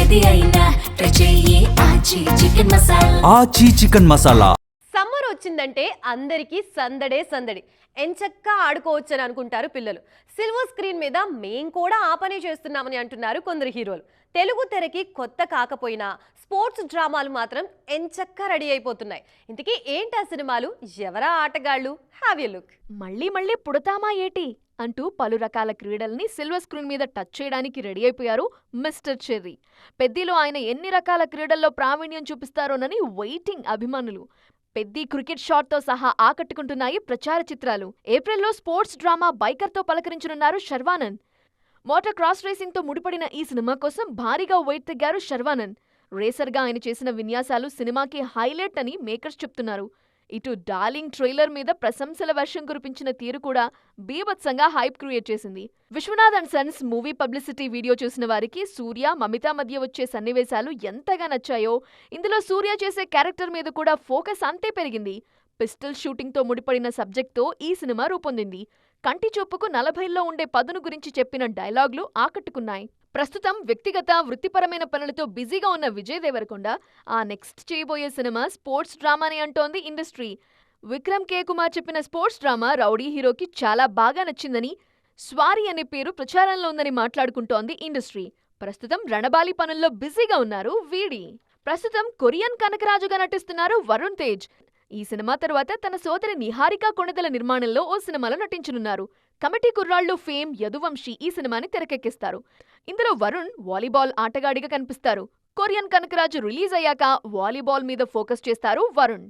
ఏది అయినా ట్రై చెయ్యి ఆచి చికెన్ మసాలా. ఆచి చికెన్ మసాలా. సమ్మర్ వచ్చిందంటే అందరికీ సందడే సందడి. ఎంచక్కా ఆడుకోవచ్చని అనుకుంటారు పిల్లలు. సిల్వర్ స్క్రీన్ మీద మేం కూడా ఆ పనే చేస్తున్నామని అంటున్నారు కొందరు హీరోలు. తెలుగు తెరకి కొత్త కాకపోయినా స్పోర్ట్స్ డ్రామాలు మాత్రం ఎంచక్కా రెడీ అయిపోతున్నాయి. ఇంతకీ ఏంటా సినిమాలు, ఎవరా ఆటగాళ్ళు? Have a look. మళ్ళీ మళ్ళీ పుడతామా ఏటి అంటూ పలు రకాల క్రీడల్ని సిల్వర్ స్క్రీన్ మీద టచ్ చేయడానికి రెడీ అయిపోయారు మిస్టర్ చెర్రీ. పెద్దిలో ఆయన ఎన్ని రకాల క్రీడల్లో ప్రావీణ్యం చూపిస్తారోనని వెయిటింగ్ అభిమానులు. పెద్ది క్రికెట్ షాట్తో సహా ఆకట్టుకుంటున్నాయి ప్రచార చిత్రాలు. ఏప్రిల్లో స్పోర్ట్స్ డ్రామా బైకర్తో పలకరించనున్నారు శర్వానంద్. మోటార్ క్రాస్ రేసింగ్తో ముడిపడిన ఈ సినిమా కోసం భారీగా వెయిట్ తగ్గారు శర్వానంద్. రేసర్గా ఆయన చేసిన విన్యాసాలు సినిమాకి హైలైట్ అని మేకర్స్ చెప్తున్నారు. ఇటు డార్లింగ్ ట్రైలర్ మీద ప్రశంసల వర్షం కురిపించిన తీరు కూడా బీభత్సంగా హైప్ క్రియేట్ చేసింది. Vishwanath and sons movie publicity video చూసిన వారికి సూర్య, మమిత మధ్య వచ్చే సన్నివేశాలు ఎంతగా నచ్చాయో ఇందులో సూర్య చేసే క్యారెక్టర్ మీద కూడా ఫోకస్ అంతే పెరిగింది. పిస్టల్ షూటింగ్తో ముడిపడిన సబ్జెక్ట్తో ఈ సినిమా రూపొందింది. కంటి చూపుకు 40లో ఉండే పదును గురించి చెప్పిన డైలాగులు ఆకట్టుకున్నాయి. ప్రస్తుతం వ్యక్తిగత, వృత్తిపరమైన పనులతో బిజీగా ఉన్న విజయ్ దేవరకొండ ఆ నెక్స్ట్ చేయబోయే సినిమా స్పోర్ట్స్ డ్రామానే అంటోంది ఇండస్ట్రీ. విక్రమ్ కే కుమార్ చెప్పిన స్పోర్ట్స్ డ్రామా రౌడీ హీరోకి చాలా బాగా నచ్చిందని, స్వారీ అనే పేరు ప్రచారంలో ఉందని మాట్లాడుకుంటోంది ఇండస్ట్రీ. ప్రస్తుతం రణబాలి పనుల్లో బిజీగా ఉన్నారు వీడి. ప్రస్తుతం కొరియన్ కనకరాజుగా నటిస్తున్నారు వరుణ్ తేజ్. ఈ సినిమా తరువాత తన సోదరి నిహారిక కొణిదెల నిర్మాణంలో ఓ సినిమాలో నటించనున్నారు. కమిటీ కుర్రాళ్ళు ఫేమ్ యదువంశీ ఈ సినిమాని తెరకెక్కిస్తారు. ఇందులో వరుణ్ వాలీబాల్ ఆటగాడిగా కనిపిస్తారు. కొరియన్ కనకరాజు రిలీజ్ అయ్యాక వాలీబాల్ మీద ఫోకస్ చేస్తారు వరుణ్.